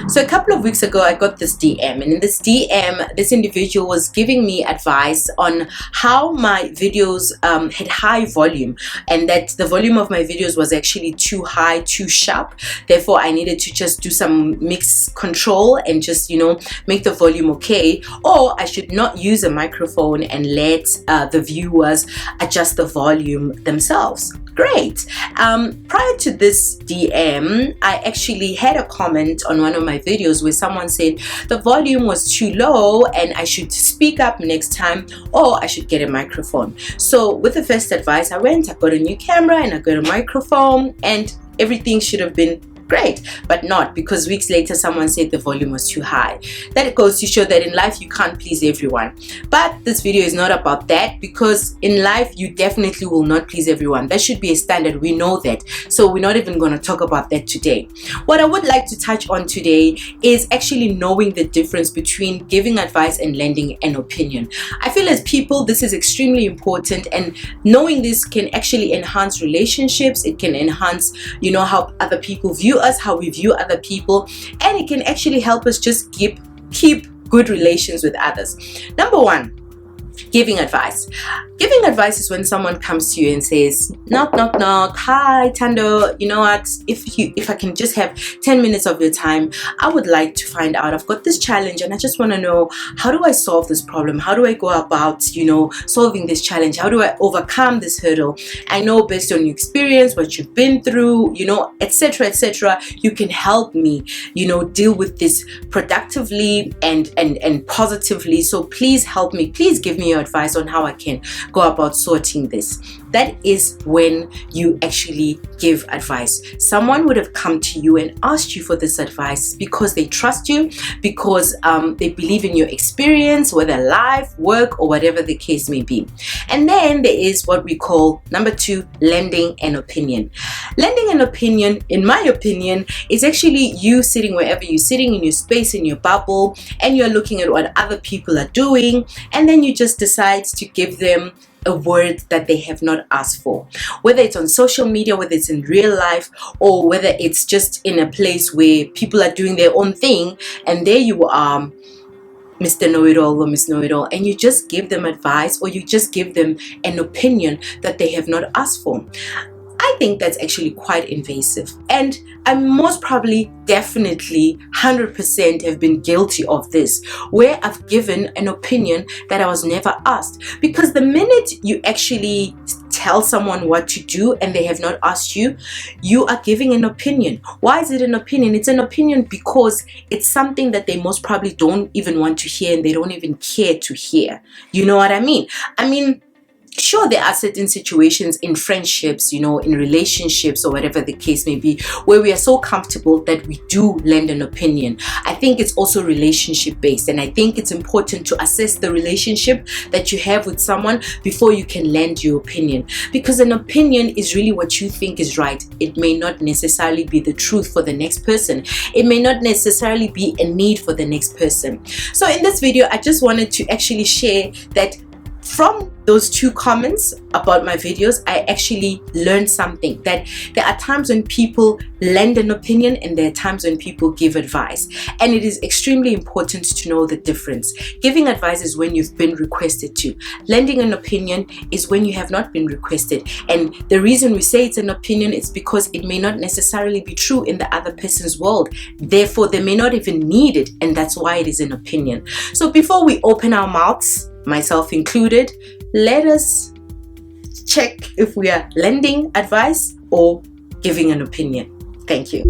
So a couple of weeks ago, I got this DM, and in this DM, this individual was giving me advice on how my videos had high volume, and that the volume of my videos was actually too high, too sharp. Therefore, I needed to just do some mix control and just, make the volume okay, or I should not use a microphone and let the viewers adjust the volume themselves. Great. Prior to this DM, I actually had a comment on one of my videos where someone said the volume was too low and I should speak up next time, or I should get a microphone. So with the first advice, I got a new camera and I got a microphone, and everything should have been great, but not, because weeks later someone said the volume was too high. That goes to show that in life you can't please everyone. But this video is not about that, because in life you definitely will not please everyone. That should be a standard. We know that. So we're not even going to talk about that today. What I would like to touch on today is actually knowing the difference between giving advice and lending an opinion. I feel as people this is extremely important, and knowing this can actually enhance relationships. It can enhance, how other people view us, how we view other people, and it can actually help us just keep good relations with others. Number one, giving advice. Giving advice is when someone comes to you and says, knock, knock, knock, hi Tando, you know what, if I can just have 10 minutes of your time, I would like to find out, I've got this challenge and I just want to know, how do I solve this problem? How do I go about, solving this challenge? How do I overcome this hurdle? I know based on your experience, what you've been through, etc., etc., you can help me, deal with this productively and positively. So please help me. Please give me your advice on how I can go about sorting this. That is when you actually give advice. Someone would have come to you and asked you for this advice because they trust you, because they believe in your experience, whether life, work, or whatever the case may be. And then there is what we call, number two, lending an opinion. Lending an opinion, in my opinion, is actually you sitting wherever you're sitting, in your space, in your bubble, and you're looking at what other people are doing, and then you just decide to give them a word that they have not asked for, whether it's on social media, whether it's in real life, or whether it's just in a place where people are doing their own thing, and there you are, Mr. Know-it-all or Miss Know-it-all, and you just give them advice, or you just give them an opinion that they have not asked for. I think that's actually quite invasive, and I most probably, definitely, 100% have been guilty of this, where I've given an opinion that I was never asked. Because the minute you actually tell someone what to do and they have not asked you, you are giving an opinion. Why is it an opinion? It's an opinion because it's something that they most probably don't even want to hear, and they don't even care to hear. You know what I mean? Sure, there are certain situations in friendships, in relationships, or whatever the case may be, where we are so comfortable that we do lend an opinion. I think it's also relationship based, and I think it's important to assess the relationship that you have with someone before you can lend your opinion, because an opinion is really what you think is right. It may not necessarily be the truth for the next person. It may not necessarily be a need for the next person. So in this video, I just wanted to actually share that from those two comments about my videos, I actually learned something, that there are times when people lend an opinion and there are times when people give advice, and it is extremely important to know the difference. Giving advice is when you've been requested to. Lending an opinion is when you have not been requested, and the reason we say it's an opinion is because it may not necessarily be true in the other person's world. Therefore, they may not even need it, and that's why it is an opinion. So before we open our mouths, myself included, let us check if we are lending advice or giving an opinion. Thank you.